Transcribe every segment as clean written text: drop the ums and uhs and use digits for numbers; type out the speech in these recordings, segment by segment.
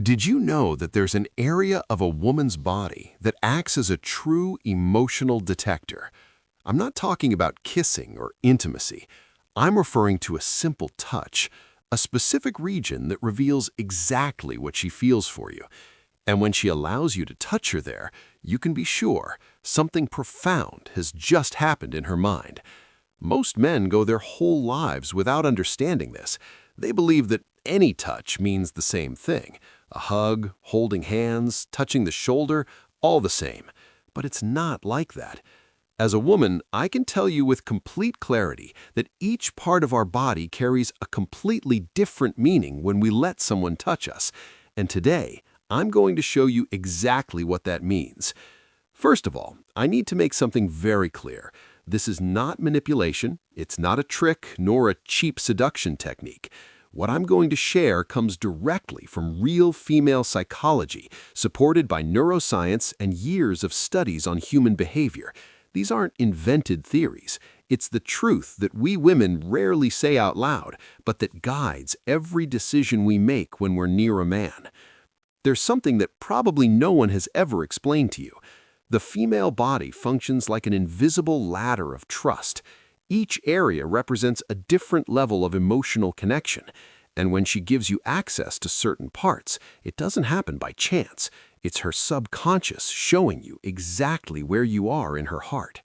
Did you know that there's an area of a woman's body that acts as a true emotional detector? I'm not talking about kissing or intimacy. I'm referring to a simple touch, a specific region that reveals exactly what she feels for you. And when she allows you to touch her there, you can be sure something profound has just happened in her mind. Most men go their whole lives without understanding this. They believe that any touch means the same thing. A hug, holding hands, touching the shoulder, all the same. But it's not like that. As a woman, I can tell you with complete clarity that each part of our body carries a completely different meaning when we let someone touch us. And today, I'm going to show you exactly what that means. First of all, I need to make something very clear. This is not manipulation, it's not a trick, nor a cheap seduction technique. What I'm going to share comes directly from real female psychology, supported by neuroscience and years of studies on human behavior. These aren't invented theories. It's the truth that we women rarely say out loud, but that guides every decision we make when we're near a man. There's something that probably no one has ever explained to you. The female body functions like an invisible ladder of trust. Each area represents a different level of emotional connection, and when she gives you access to certain parts, it doesn't happen by chance. It's her subconscious showing you exactly where you are in her heart.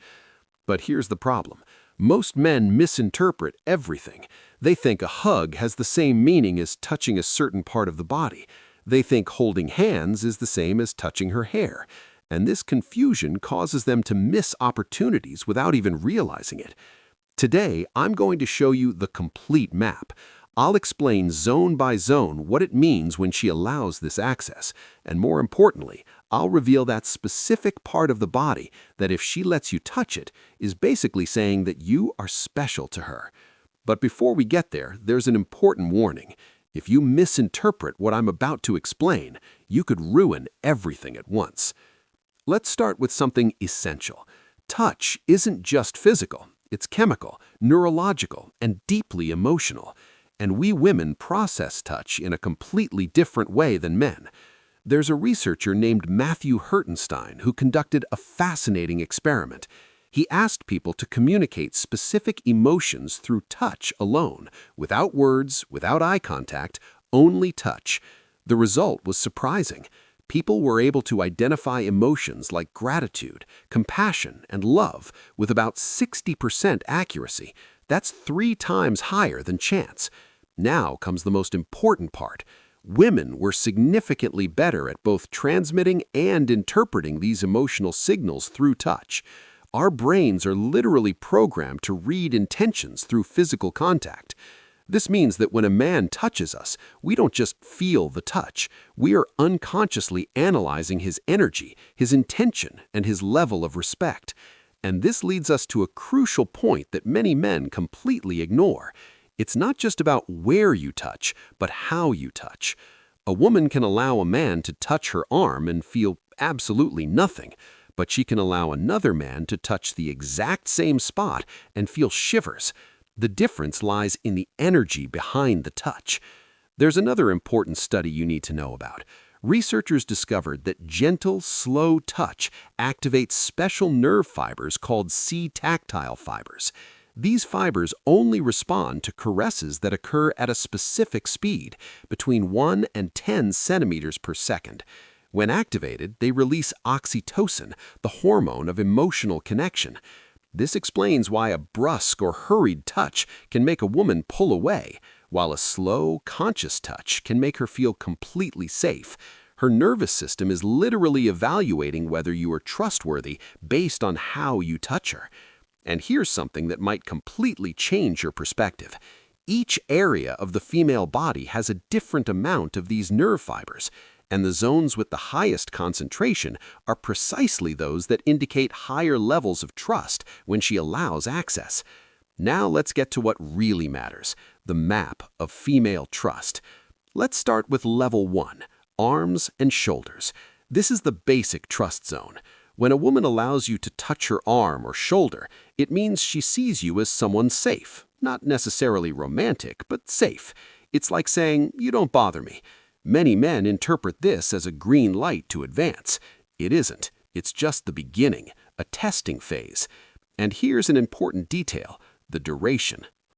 But here's the problem. Most men misinterpret everything. They think a hug has the same meaning as touching a certain part of the body. They think holding hands is the same as touching her hair. And this confusion causes them to miss opportunities without even realizing it. Today, I'm going to show you the complete map. I'll explain zone by zone what it means when she allows this access, and more importantly, I'll reveal that specific part of the body that if she lets you touch it, is basically saying that you are special to her. But before we get there, there's an important warning. If you misinterpret what I'm about to explain, you could ruin everything at once. Let's start with something essential. Touch isn't just physical. It's chemical, neurological, and deeply emotional. And we women process touch in a completely different way than men. There's a researcher named Matthew Hertenstein who conducted a fascinating experiment. He asked people to communicate specific emotions through touch alone, without words, without eye contact, only touch. The result was surprising. People were able to identify emotions like gratitude, compassion, and love with about 60% accuracy. That's 3 times higher than chance. Now comes the most important part. Women were significantly better at both transmitting and interpreting these emotional signals through touch. Our brains are literally programmed to read intentions through physical contact. This means that when a man touches us, we don't just feel the touch. We are unconsciously analyzing his energy, his intention, and his level of respect. And this leads us to a crucial point that many men completely ignore. It's not just about where you touch, but how you touch. A woman can allow a man to touch her arm and feel absolutely nothing, but she can allow another man to touch the exact same spot and feel shivers. The difference lies in the energy behind the touch. There's another important study you need to know about. Researchers discovered that gentle, slow touch activates special nerve fibers called C-tactile fibers. These fibers only respond to caresses that occur at a specific speed, between 1 and 10 centimeters per second. When activated, they release oxytocin, the hormone of emotional connection. This explains why a brusque or hurried touch can make a woman pull away, while a slow, conscious touch can make her feel completely safe. Her nervous system is literally evaluating whether you are trustworthy based on how you touch her. And here's something that might completely change your perspective. Each area of the female body has a different amount of these nerve fibers, and the zones with the highest concentration are precisely those that indicate higher levels of trust when she allows access. Now let's get to what really matters, the map of female trust. Let's start with level 1, arms and shoulders. This is the basic trust zone. When a woman allows you to touch her arm or shoulder, it means she sees you as someone safe, not necessarily romantic, but safe. It's like saying, "You don't bother me." Many men interpret this as a green light to advance. It isn't. It's just the beginning, a testing phase. And here's an important detail: the duration.